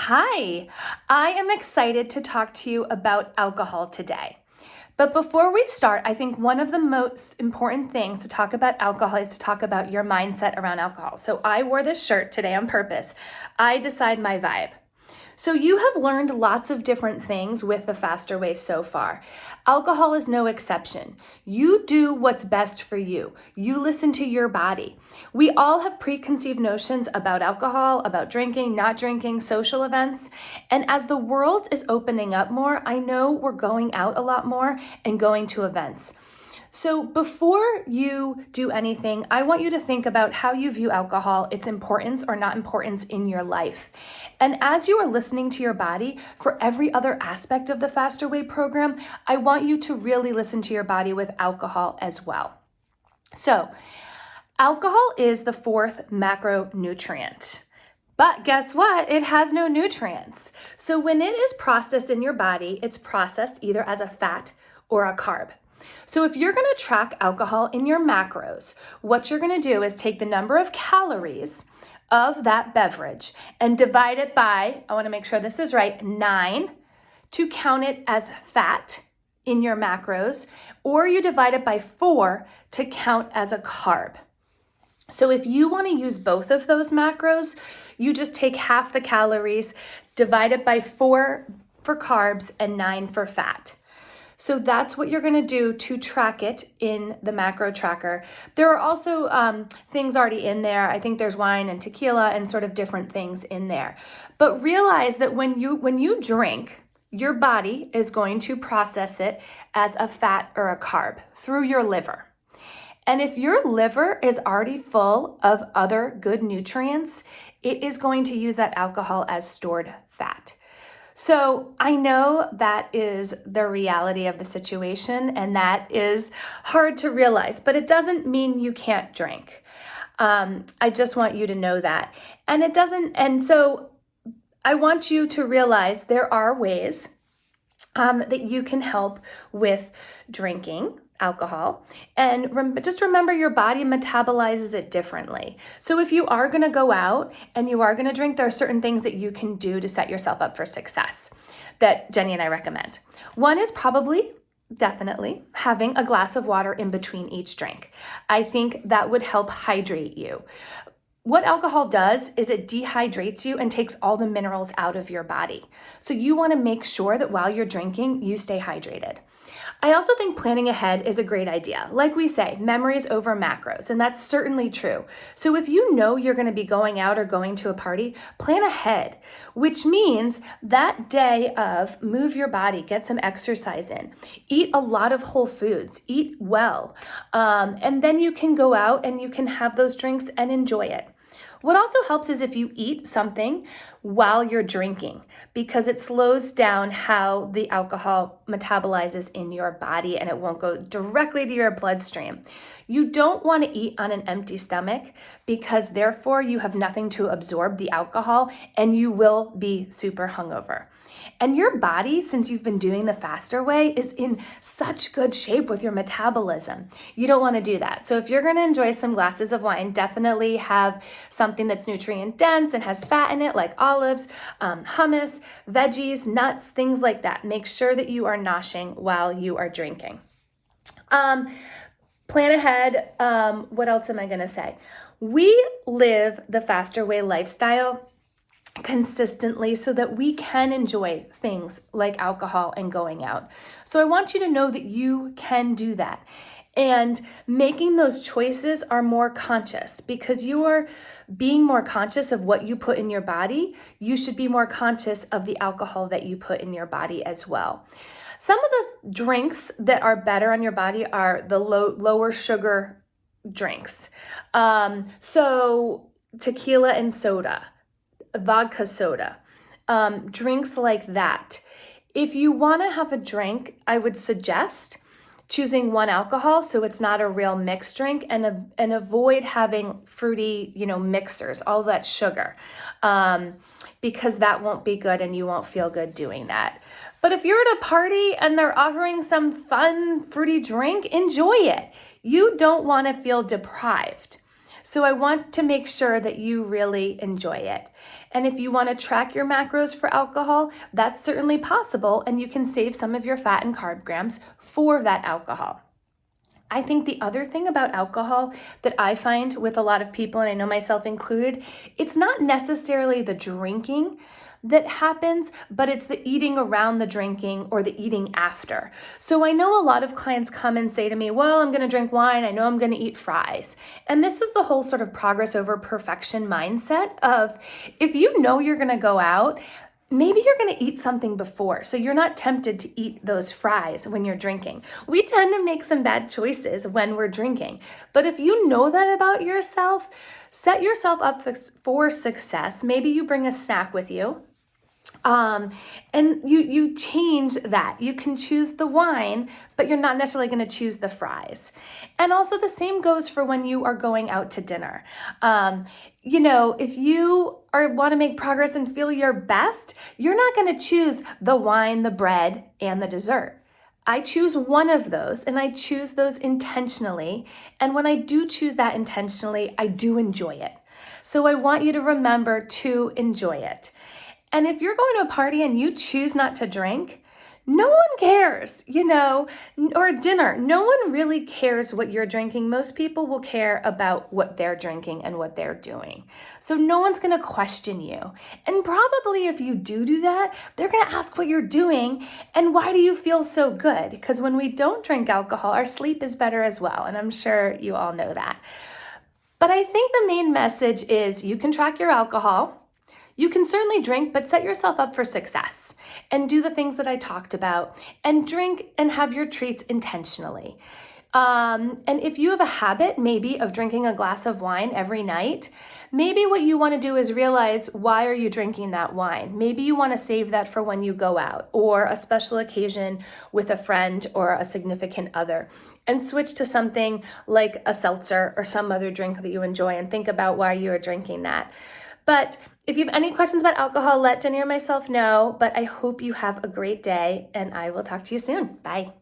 Hi, I am excited to talk to you about alcohol today. But before we start, I think one of the most important things to talk about alcohol is to talk about your mindset around alcohol. So I wore this shirt today on purpose. I decide my vibe. So you have learned lots of different things with the Faster Way so far. Alcohol is no exception. You do what's best for you. You listen to your body. We all have preconceived notions about alcohol, about drinking, not drinking, social events. And as the world is opening up more, I know we're going out a lot more and going to events. So before you do anything, I want you to think about how you view alcohol, its importance or not importance in your life. And as you are listening to your body for every other aspect of the Faster Way program, I want you to really listen to your body with alcohol as well. So alcohol is the fourth macronutrient. But guess what? It has no nutrients. So when it is processed in your body, it's processed either as a fat or a carb. So if you're going to track alcohol in your macros, what you're going to do is take the number of calories of that beverage and divide it by, I want to make sure this is right, 9 to count it as fat in your macros, or you divide it by 4 to count as a carb. So if you want to use both of those macros, you just take half the calories, divide it by 4 for carbs and 9 for fat. So that's what you're going to do to track it in the macro tracker. There are also things already in there. I think there's wine and tequila and sort of different things in there. But realize that when you drink, your body is going to process it as a fat or a carb through your liver. And if your liver is already full of other good nutrients, it is going to use that alcohol as stored fat. So I know that is the reality of the situation, and that is hard to realize, but it doesn't mean you can't drink. I just want you to know that. And so I want you to realize there are ways that you can help with drinking alcohol. And just remember, your body metabolizes it differently. So if you are going to go out and you are going to drink, there are certain things that you can do to set yourself up for success that Jenny and I recommend. One is definitely having a glass of water in between each drink. I think that would help hydrate you. What alcohol does is it dehydrates you and takes all the minerals out of your body. So you want to make sure that while you're drinking, you stay hydrated. I also think planning ahead is a great idea. Like we say, memories over macros, and that's certainly true. So if you know you're going to be going out or going to a party, plan ahead, which means that day of move your body, get some exercise in, eat a lot of whole foods, eat well, and then you can go out and you can have those drinks and enjoy it. What also helps is if you eat something while you're drinking, because it slows down how the alcohol metabolizes in your body and it won't go directly to your bloodstream. You don't want to eat on an empty stomach because therefore you have nothing to absorb the alcohol and you will be super hungover. And your body, since you've been doing the Faster Way, is in such good shape with your metabolism. You don't want to do that. So if you're going to enjoy some glasses of wine, definitely have something that's nutrient dense and has fat in it, like olives, hummus, veggies, nuts, things like that. Make sure that you are noshing while you are drinking. Plan ahead. What else am I going to say? We live the Faster Way lifestyle consistently so that we can enjoy things like alcohol and going out. So I want you to know that you can do that. And making those choices are more conscious because you are being more conscious of what you put in your body. You should be more conscious of the alcohol that you put in your body as well. Some of the drinks that are better on your body are the lower sugar drinks. So tequila and soda, vodka soda, drinks like that. If you want to have a drink, I would suggest choosing one alcohol so it's not a real mixed drink, and avoid having fruity, mixers, all that sugar, because that won't be good and you won't feel good doing that. But if you're at a party and they're offering some fun fruity drink, enjoy it. You don't want to feel deprived. So I want to make sure that you really enjoy it. And if you want to track your macros for alcohol, that's certainly possible, and you can save some of your fat and carb grams for that alcohol. I think the other thing about alcohol that I find with a lot of people, and I know myself included, it's not necessarily the drinking that happens, but it's the eating around the drinking or the eating after. So I know a lot of clients come and say to me, well, I'm going to drink wine. I know I'm going to eat fries. And this is the whole sort of progress over perfection mindset of if you know you're going to go out, maybe you're going to eat something before, so you're not tempted to eat those fries when you're drinking. We tend to make some bad choices when we're drinking. But if you know that about yourself, set yourself up for success. Maybe you bring a snack with you. And you change that. You can choose the wine, but you're not necessarily going to choose the fries. And also the same goes for when you are going out to dinner. If you want to make progress and feel your best, you're not going to choose the wine, the bread, and the dessert. I choose one of those, and I choose those intentionally. And when I do choose that intentionally, I do enjoy it. So I want you to remember to enjoy it. And if you're going to a party and you choose not to drink, no one cares, or dinner. No one really cares what you're drinking. Most people will care about what they're drinking and what they're doing. So no one's going to question you. And probably if you do that, they're going to ask what you're doing and why do you feel so good? Because when we don't drink alcohol, our sleep is better as well. And I'm sure you all know that. But I think the main message is you can track your alcohol. You can certainly drink, but set yourself up for success and do the things that I talked about and drink and have your treats intentionally. And if you have a habit maybe of drinking a glass of wine every night, maybe what you want to do is realize, why are you drinking that wine? Maybe you want to save that for when you go out or a special occasion with a friend or a significant other, and switch to something like a seltzer or some other drink that you enjoy and think about why you are drinking that. But if you have any questions about alcohol, let Jenny or myself know. But I hope you have a great day, and I will talk to you soon. Bye.